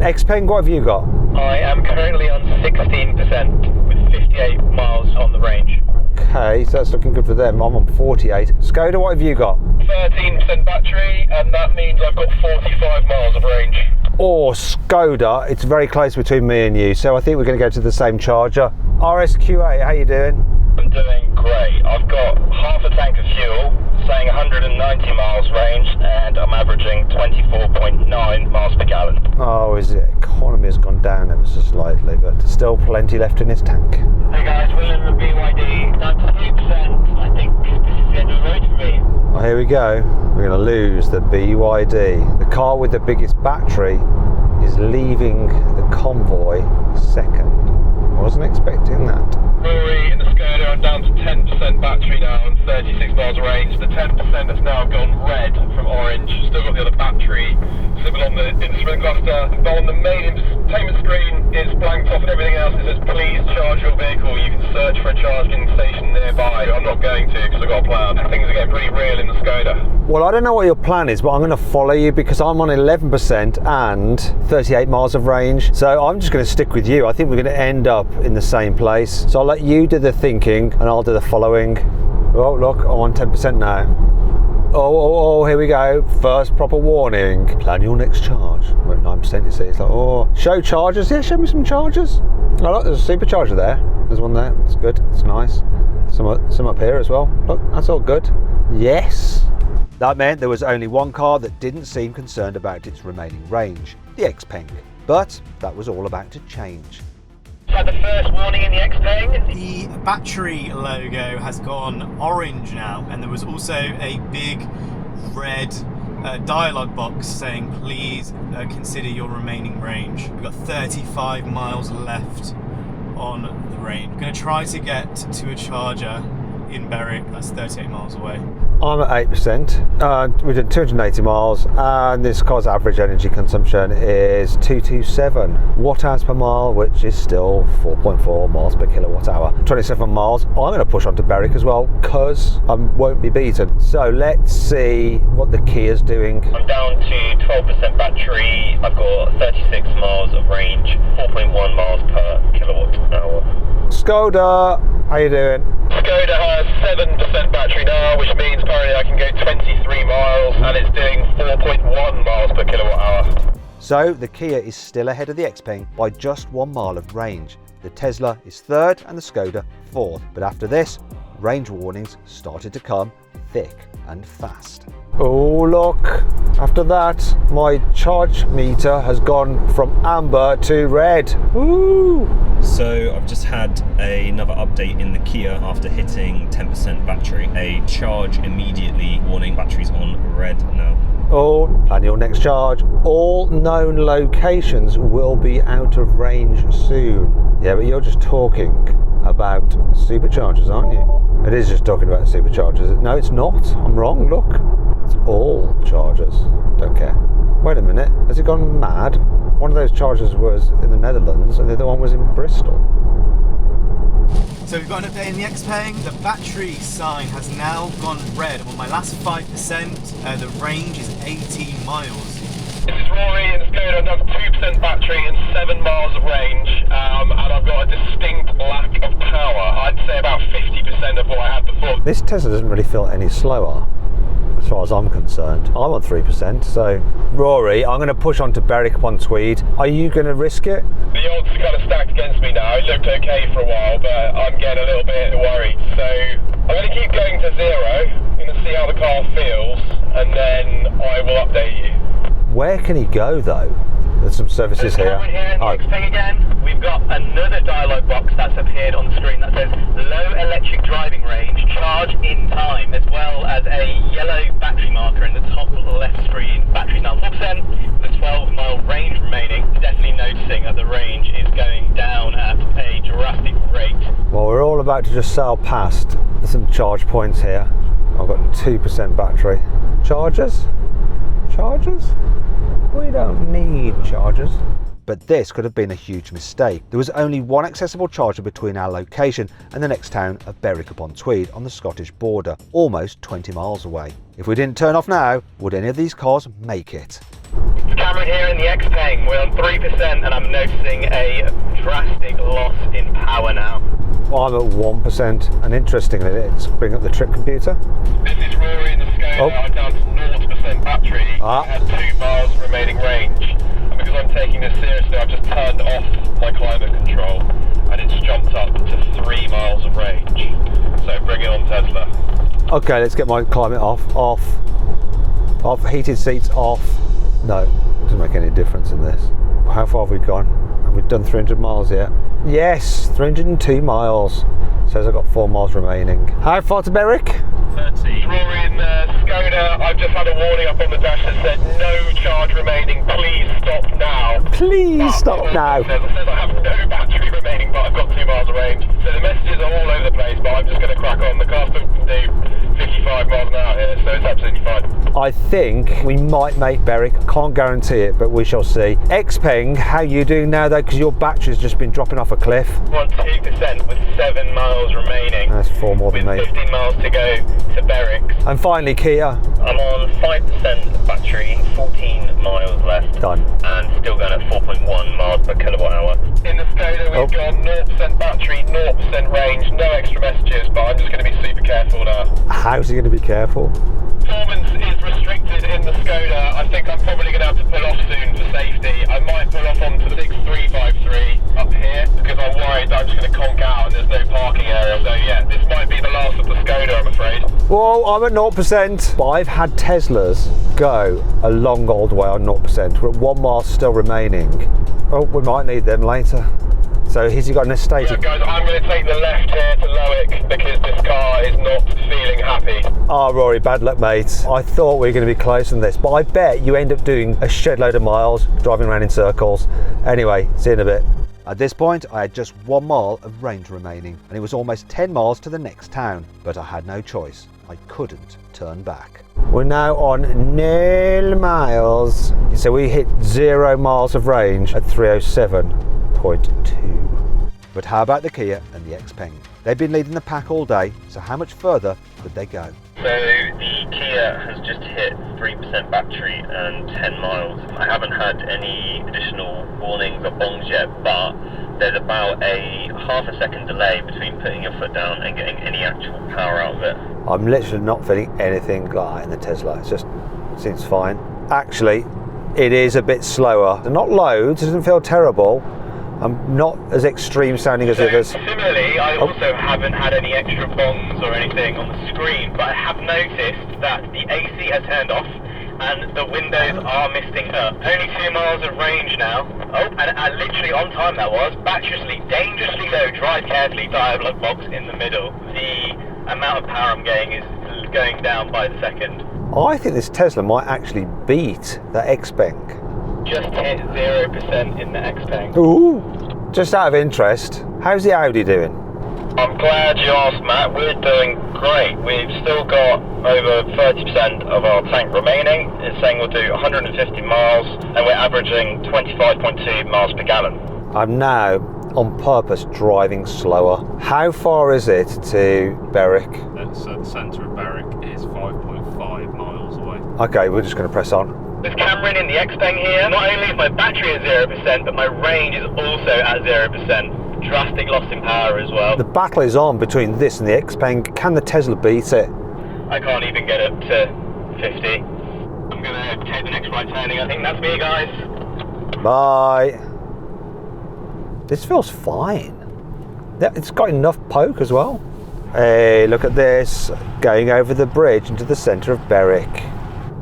Xpeng, what have you got? I am currently on 16% with 58 miles on the range. Okay, so that's looking good for them. I'm on 48. Skoda, what have you got? 13% battery, and that means I've got 45 miles of range. Or Skoda, it's very close between me and you, so I think we're going to go to the same charger. RSQA, how you doing? I'm doing great. I've got half a tank of fuel, saying 190 miles range, and I'm averaging 24.9 miles per gallon. Oh, his economy has gone down ever so slightly, but still plenty left in his tank. Hey guys, Will in the BYD, 93%. I think this is the end of the road for me. Oh, here we go. We're going to lose the BYD. The car with the biggest battery is leaving the convoy second. I wasn't expecting that. Rory in the Skoda, I'm down to 10% battery now and 36 miles of range. The 10% has now gone red from orange. Still got the other battery symbol on the instrument cluster, but on the main entertainment screen it's blanked off and everything else. It says please charge your vehicle. You can search for a charging station nearby. I'm not going to because I've got a plan. Things are getting pretty real in the Skoda. Well, I don't know what your plan is, but I'm going to follow you because I'm on 11% and 38 miles of range. So I'm just going to stick with you. I think we're going to end up in the same place. So I'll let you do the thinking and I'll do the following. Oh, look, I'm on 10% now. Oh, here we go. First proper warning. Plan your next charge. We're at 9%, you see. It's like, oh, show chargers. Yeah, show me some chargers. Oh, look, there's a supercharger there. There's one there. It's good. It's nice. Some up here as well. Look, that's all good. Yes. That meant there was only one car that didn't seem concerned about its remaining range, the Xpeng. But that was all about to change. Had the first warning in the Xpeng. The battery logo has gone orange now, and there was also a big red dialogue box saying please consider your remaining range. We've got 35 miles left on the range. I'm going to try to get to a charger in Berwick, that's 38 miles away. I'm at 8%. We've done 280 miles, and this car's average energy consumption is 227 watt hours per mile, which is still 4.4 miles per kilowatt hour. 27 miles. I'm going to push on to Berwick as well because I won't be beaten. So let's see what the Kia's doing. I'm down to 12% battery. I've got 36 miles of range, 4.1 miles per kilowatt hour. Skoda, how you doing? Skoda has 7% battery now, which means apparently I can go 23 miles and it's doing 4.1 miles per kilowatt hour. So the Kia is still ahead of the Xpeng by just 1 mile of range. The Tesla is third and the Skoda fourth. But after this, range warnings started to come thick and fast. Oh look, after that my charge meter has gone from amber to red. Ooh. So I've just had another update in the Kia after hitting 10% battery. A charge immediately warning, battery's on red now. Oh, plan your next charge. All known locations will be out of range soon. Yeah, but you're just talking about superchargers, aren't you? It is just talking about superchargers. No, it's not. I'm wrong, look. It's all chargers. Don't care. Wait a minute, has it gone mad? One of those chargers was in the Netherlands and the other one was in Bristol. So we've got an update in the Xpeng. The battery sign has now gone red. I'm on my last 5%. The range is 18 miles. This is Rory in Skoda. I've got 2% battery and 7 miles of range, and I've got a distinct lack of power. I'd say about 50% of what I had before. This Tesla doesn't really feel any slower, as far as I'm concerned. I'm on 3%, so Rory, I'm going to push on to Berwick-upon-Tweed. Are you going to risk it? The odds are kind of stacked against me now. It looked okay for a while, but I'm getting a little bit worried. So I'm going to keep going to 0. I'm going to see how the car feels, and then I will update you. Where can he go though? There's some services here. Here in the Xpeng again. We've got another dialogue box that's appeared on the screen that says low electric driving range, charge in time, as well as a yellow battery marker in the top left screen. Battery's now 4%, with a 12-mile range remaining. Definitely noticing that the range is going down at a drastic rate. Well, we're all about to just sail past some charge points here. I've got 2% battery. Chargers? Chargers? We don't need chargers. But this could have been a huge mistake. There was only one accessible charger between our location and the next town of Berwick-upon-Tweed on the Scottish border, almost 20 miles away. If we didn't turn off now, would any of these cars make it? It's Cameron here in the Xpeng. We're on 3% and I'm noticing a drastic loss in power now. I'm at 1%, and interestingly, let's bring up the trip computer. This is Rory in the Skoda. I'm down to 0% battery. I had 2 miles remaining range. And because I'm taking this seriously, I've just turned off my climate control and it's jumped up to 3 miles of range. So bring it on, Tesla. Okay, let's get my climate off, heated seats off. No, doesn't make any difference in this. How far have we gone? Have we done 300 miles yet? Yes, 302 miles. Says I've got 4 miles remaining. How far to Berwick? 30. Rory in the Skoda. I've just had a warning up on the dash that said no charge remaining. Please stop now. Please stop now. It says I have no battery remaining, but I've got 2 miles of range. So the messages are all over the place, but I'm just going to crack on. The car still can do 55 miles an hour here, so it's absolutely fine. I think we might make Berwick. Can't guarantee it, but we shall see. Xpeng, how you doing now though? Because your battery's just been dropping off a cliff. We're on 2% with 7 miles remaining. That's 4 more than me. With 15 miles to go to Berwick. And finally, Kia. I'm on 5% battery, 14 miles left. Done. And still going at 4.1 miles per kilowatt hour. In the Skoda, we've got 0% battery, 0% range, no extra messages, but I'm just going to be super careful now. How's he going to be careful? Performance is restricted in the Skoda. I think I'm probably going to have to pull off soon for safety. I might pull off onto the 6353 up here because I'm worried that I'm just going to conk out and there's no parking area. So yeah, this might be the last of the Skoda, I'm afraid. Well, I'm at 0%, but I've had Teslas go a long old way on 0%. We're at 1 mile still remaining. Oh, we might need them later. So has he got an estate? Yeah, guys, I'm going to take the left here to Lowick because this car is not feeling happy. Oh, Rory, bad luck, mate. I thought we were going to be closer than this, but I bet you end up doing a shed load of miles, driving around in circles. Anyway, see you in a bit. At this point, I had just 1 mile of range remaining, and it was almost 10 miles to the next town, but I had no choice. I couldn't turn back. We're now on 0 miles. So we hit 0 miles of range at 307.2. But how about the Kia and the Xpeng? They've been leading the pack all day, so how much further could they go? So the Kia has just hit 3% battery and 10 miles. I haven't had any additional warnings or bongs yet, but there's about a half a second delay between putting your foot down and getting any actual power out of it. I'm literally not feeling anything like that in the Tesla. It just seems fine. Actually, It is a bit slower. Not loads, it doesn't feel terrible. I'm not as extreme sounding as the others. Similarly, I also haven't had any extra bongs or anything on the screen, but I have noticed that the AC has turned off and the windows are misting up. Only 2 miles of range now. Oh, and literally on time that was. Battery sleep, dangerously low, drive carefully, dialogue box in the middle. The amount of power I'm getting is going down by the second. I think this Tesla might actually beat the Xpeng. Just hit 0% in the Xpeng. Ooh! Just out of interest, how's the Audi doing? I'm glad you asked, Matt. We're doing great. We've still got over 30% of our tank remaining. It's saying we'll do 150 miles and we're averaging 25.2 miles per gallon. I'm now on purpose driving slower. How far is it to Berwick? So the centre of Berwick is 5.5 miles away. Okay, we're just going to press on. There's Cameron in the Xpeng here. Not only is my battery at 0%, but my range is also at 0%. Drastic loss in power as well. The battle is on between this and the Xpeng. Can the Tesla beat it? I can't even get up to 50. I'm going to take the next right turning. I think that's me, guys. Bye. This feels fine. Yeah, it's got enough poke as well. Hey, look at this. Going over the bridge into the centre of Berwick.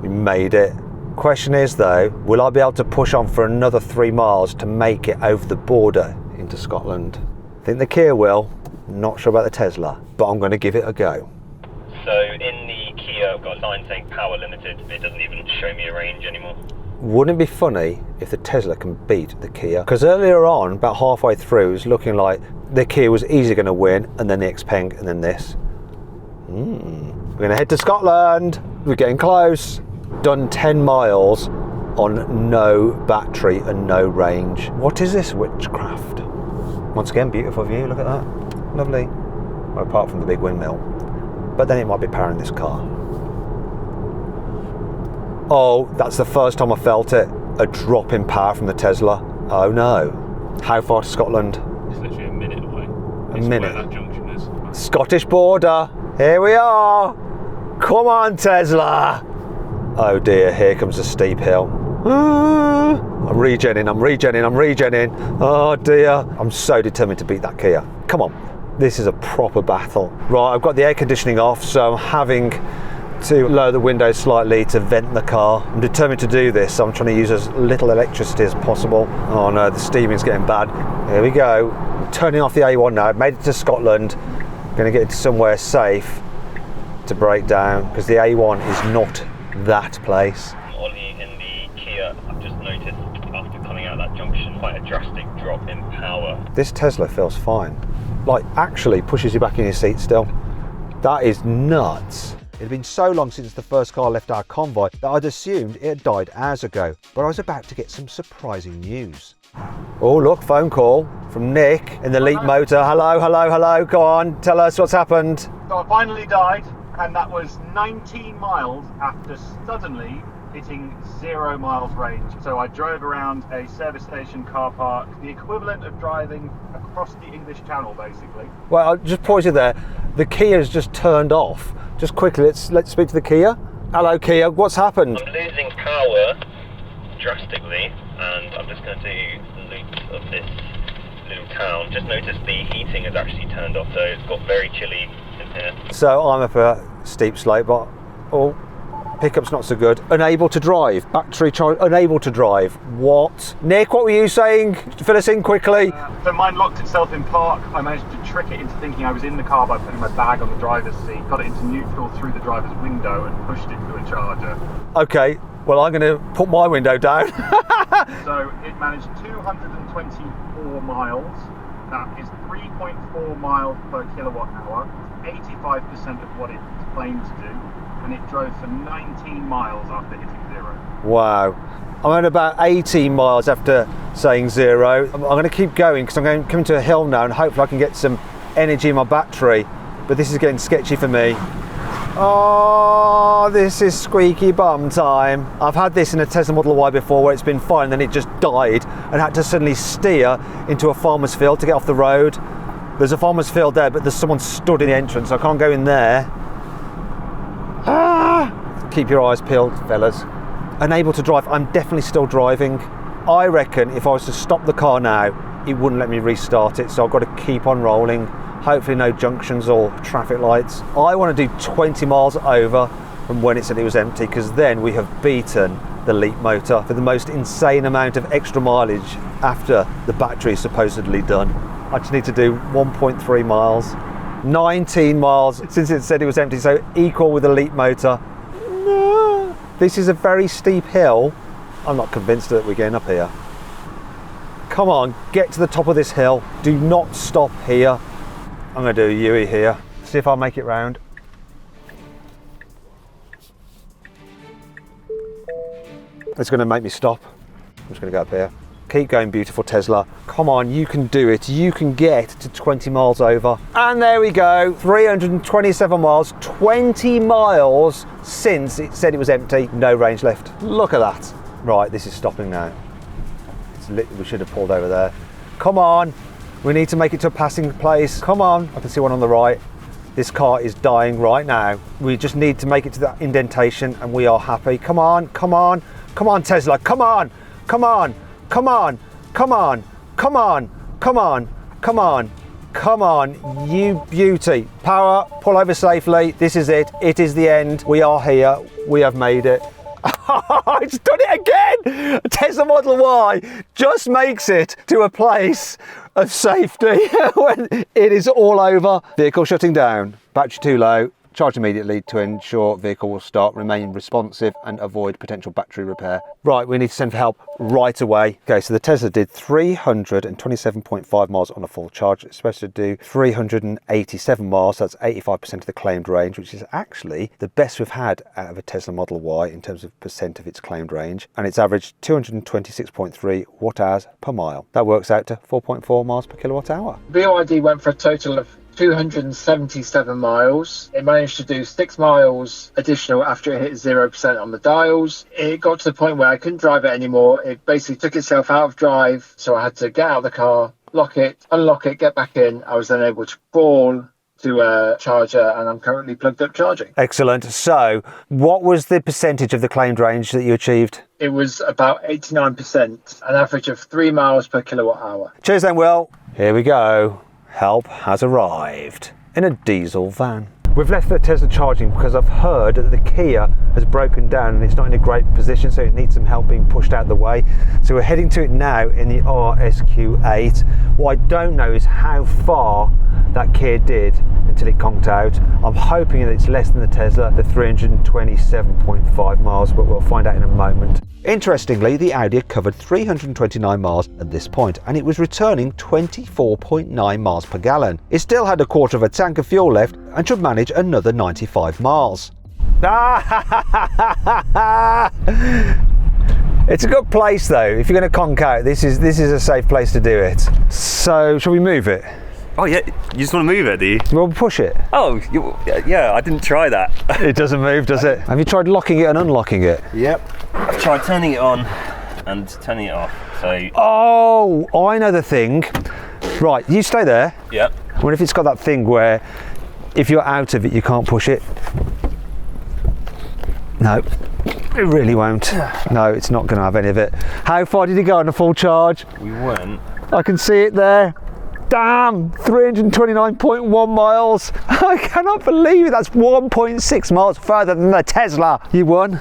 We made it. Question is though, will I be able to push on for another 3 miles to make it over the border into Scotland? I think the Kia will. Not sure about the Tesla, but I'm going to give it a go. So in the Kia, I've got a sign saying power limited. It doesn't even show me a range anymore. Wouldn't it be funny if the Tesla can beat the Kia? Because earlier on, about halfway through, it was looking like the Kia was easily going to win, and then the Xpeng, and then this. We're going to head to Scotland. We're getting close. Done 10 miles on no battery and no range. What is this witchcraft? Once again, beautiful view, look at that. Lovely. Well, apart from the big windmill. But then it might be powering this car. Oh, that's the first time I felt it. A drop in power from the Tesla. Oh no. How far to Scotland? It's literally a minute away. A minute? Where that junction is. Scottish border. Here we are. Come on, Tesla. Oh dear, here comes a steep hill. I'm regenning. Oh dear. I'm so determined to beat that Kia. Come on. This is a proper battle. Right, I've got the air conditioning off, so I'm having to lower the windows slightly to vent the car. I'm determined to do this, so I'm trying to use as little electricity as possible. Oh no, the steaming's getting bad. Here we go. I'm turning off the A1 now. I've made it to Scotland. I'm going to get it to somewhere safe to break down, because the A1 is not that place. Ollie in the Kia, I've just noticed after coming out of that junction, quite a drastic drop in power. This Tesla feels fine. Like, actually pushes you back in your seat still. That is nuts. It had been so long since the first car left our convoy that I'd assumed it had died hours ago, but I was about to get some surprising news. Oh look, phone call from Nick in the Leap Motor. Hello, go on, tell us what's happened. So I finally died, and that was 19 miles after suddenly hitting 0 miles range. So I drove around a service station car park, the equivalent of driving across the English Channel basically. Well, I'll just pause you there. The Kia's just turned off. Just quickly, let's speak to the Kia. Hello Kia, what's happened? I'm losing power drastically, and I'm just going to do the loop of this little town. Just noticed the heating has actually turned off, so it's got very chilly in here. So I'm up a steep slope, but pickup's not so good. Unable to drive. Battery charge, unable to drive. What? Nick, what were you saying? Fill us in quickly. So mine locked itself in park. I managed to trick it into thinking I was in the car by putting my bag on the driver's seat, got it into neutral through the driver's window and pushed it to a charger. Okay, well I'm going to put my window down. So it managed 224 miles. That is 3.4 miles per kilowatt hour. 85% of what it claimed to do. And it drove for 19 miles after hitting 0. Wow. I'm at about 18 miles after saying 0. I'm going to keep going because I'm coming to a hill now, and hopefully I can get some energy in my battery. But this is getting sketchy for me. Oh, this is squeaky bum time. I've had this in a Tesla Model Y before where it's been fine and then it just died and had to suddenly steer into a farmer's field to get off the road. There's a farmer's field there, but there's someone stood in the entrance, so I can't go in there. Keep your eyes peeled, fellas. unable to drive. I'm definitely still driving. I reckon if I was to stop the car now, it wouldn't let me restart it, so I've got to keep on rolling. Hopefully no junctions or traffic lights. I want to do 20 miles over from when it said it was empty, because then we have beaten the Leap motor for the most insane amount of extra mileage after the battery is supposedly done. I just need to do 1.3 miles. 19 miles since it said it was empty, so equal with the Leap motor. No. This is a very steep hill. I'm not convinced that we're getting up here. Come on, get to the top of this hill. Do not stop here. I'm going to do a U-E here. See if I'll make it round. It's going to make me stop. I'm just going to go up here. Keep going, beautiful Tesla. Come on, you can do it. You can get to 20 miles over. And there we go, 327 miles, 20 miles since it said it was empty, no range left. Look at that. Right, this is stopping now. We should have pulled over there. Come on, we need to make it to a passing place. Come on, I can see one on the right. This car is dying right now. We just need to make it to that indentation and we are happy. Come on, come on, come on Tesla, come on, come on, come on, come on, come on, come on, come on, come on, you beauty. Power, pull over safely. This is it. It is the end. We are here. We have made it. It's done it again! Tesla Model Y just makes it to a place of safety when it is all over. Vehicle shutting down, battery too low, charge immediately to ensure vehicle will start, remain responsive and avoid potential battery repair. Right, we need to send for help right away. Okay, so the Tesla did 327.5 miles on a full charge. It's supposed to do 387 miles, so that's 85% of the claimed range, which is actually the best we've had out of a Tesla Model Y in terms of percent of its claimed range. And it's averaged 226.3 watt hours per mile. That works out to 4.4 miles per kilowatt hour. BYD went for a total of 277 miles. It managed to do 6 miles additional after it hit 0% on the dials. It got to the point where I couldn't drive it anymore. It basically took itself out of drive, so I had to get out of the car, lock it, unlock it, get back in. I was then able to crawl to a charger and I'm currently plugged up charging. Excellent. So what was the percentage of the claimed range that you achieved? It was about 89%, an average of 3 miles per kilowatt hour. Cheers then, Will. Here we go. Help has arrived in a diesel van. We've left the Tesla charging because I've heard that the Kia has broken down and it's not in a great position, so it needs some help being pushed out of the way. So we're heading to it now in the RSQ8. What I don't know is how far that Kia did until it conked out. I'm hoping that it's less than the Tesla, the 327.5 miles, but we'll find out in a moment. Interestingly, the Audi covered 329 miles at this point and it was returning 24.9 miles per gallon. It still had a quarter of a tank of fuel left and should manage another 95 miles. It's a good place though. If you're going to conk out, this is a safe place to do it. So, shall we move it? Oh yeah, you just want to move it, do you? We'll push it. Oh, yeah, I didn't try that. It doesn't move, does it? Have you tried locking it and unlocking it? Yep. I've tried turning it on and turning it off, so... Oh, I know the thing. Right, you stay there. Yep. What if it's got that thing where if you're out of it, you can't push it? No, it really won't. No, it's not going to have any of it. How far did it go on a full charge? We went. I can see it there. Damn, 329.1 miles. I cannot believe it. That's 1.6 miles further than the Tesla. You won.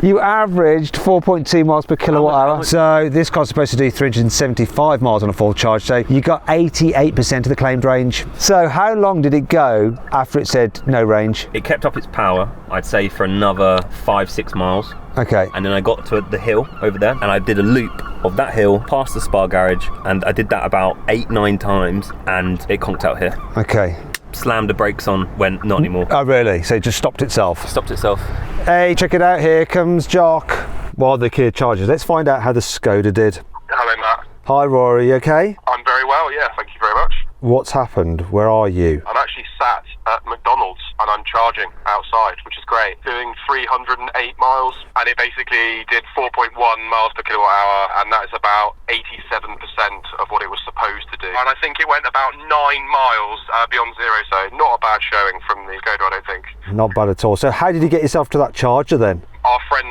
You averaged 4.2 miles per kilowatt hour. So this car's supposed to do 375 miles on a full charge. So you got 88% of the claimed range. So how long did it go after it said no range? It kept up its power, I'd say, for another 5-6 miles. Okay. And then I got to the hill over there and I did a loop of that hill past the Spa garage, and I did that about 8-9 times and it conked out here. Okay. Slammed the brakes on, went not anymore. Oh really? So it just stopped itself? Stopped itself. Hey, check it out, here comes Jock. While the Kia charges, let's find out how the Skoda did. Hello Matt. Hi Rory, you okay? I'm very well, yeah, thank you very much. What's happened? Where are you? I'm actually sat at McDonald's and I'm charging outside, which is great. Doing 308 miles and it basically did 4.1 miles per kilowatt hour, and that is about 87% of what it was supposed to do. And I think it went about 9 miles beyond zero, so not a bad showing from the Skoda, I don't think. Not bad at all. So how did you get yourself to that charger then? Our friend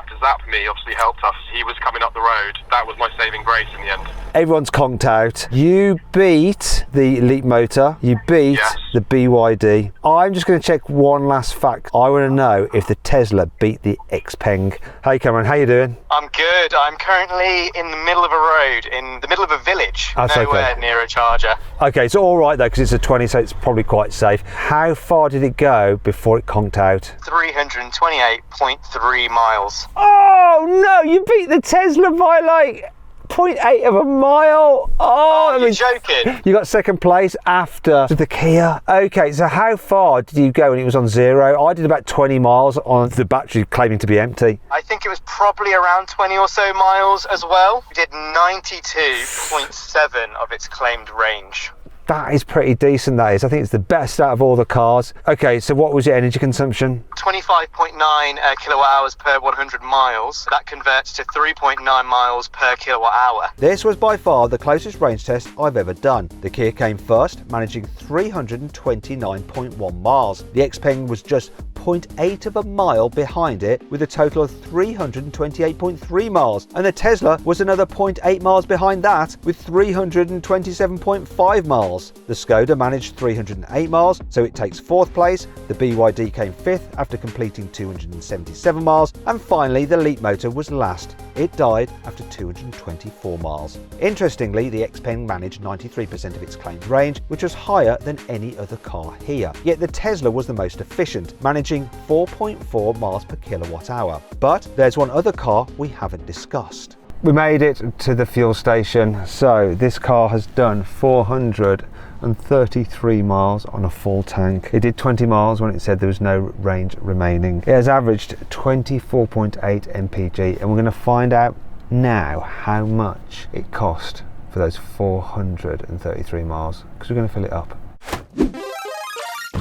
to zap me obviously helped us. He was coming up the road. That was my saving grace in the end. Everyone's conked out. You beat the Elite motor. You beat the BYD. I'm just going to check one last fact. I want to know if the Tesla beat the Xpeng. Hey Cameron, how you doing? I'm good. I'm currently in the middle of a road, in the middle of a village. That's nowhere okay. near a charger. Okay, so all right though, because it's a 20, so it's probably quite safe. How far did it go before it conked out? 328.3 miles. Oh no, you beat the Tesla by like 0.8 of a mile. Oh, you're joking. You got second place after the Kia. Okay, so how far did you go when it was on zero? I did about 20 miles on the battery claiming to be empty. I think it was probably around 20 or so miles as well. We did 92.7 of its claimed range. That is pretty decent, that is. I think it's the best out of all the cars. Okay, so what was your energy consumption? 25.9 kilowatt hours per 100 miles. That converts to 3.9 miles per kilowatt hour. This was by far the closest range test I've ever done. The Kia came first, managing 329.1 miles. The Xpeng was just 0.8 of a mile behind it with a total of 328.3 miles, and the Tesla was another 0.8 miles behind that with 327.5 miles. The Skoda managed 308 miles, so it takes fourth place. The BYD came fifth after completing 277 miles, and finally the Elite motor was last. It died after 224 miles. Interestingly, the Xpeng managed 93% of its claimed range, which was higher than any other car here. Yet the Tesla was the most efficient, managing 4.4 miles per kilowatt hour. But there's one other car we haven't discussed. We made it to the fuel station. So this car has done 433 miles on a full tank. It did 20 miles when it said there was no range remaining. It has averaged 24.8 mpg, and we're going to find out now how much it cost for those 433 miles, because we're going to fill it up.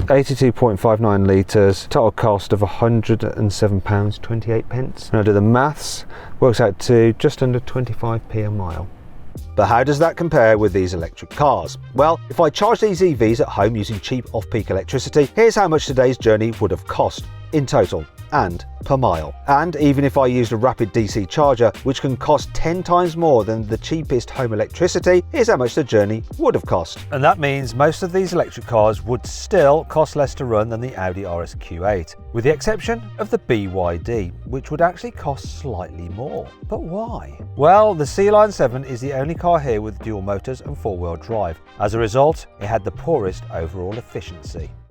82.59 litres, total cost of £107.28. When I do the maths, works out to just under 25p a mile. But how does that compare with these electric cars? Well, if I charge these EVs at home using cheap off-peak electricity, here's how much today's journey would have cost in total and per mile. And even if I used a rapid DC charger, which can cost 10 times more than the cheapest home electricity, here's how much the journey would have cost. And that means most of these electric cars would still cost less to run than the Audi RS Q8, with the exception of the BYD, which would actually cost slightly more. But why? Well, the C-Line 7 is the only car here with dual motors and four-wheel drive. As a result, it had the poorest overall efficiency.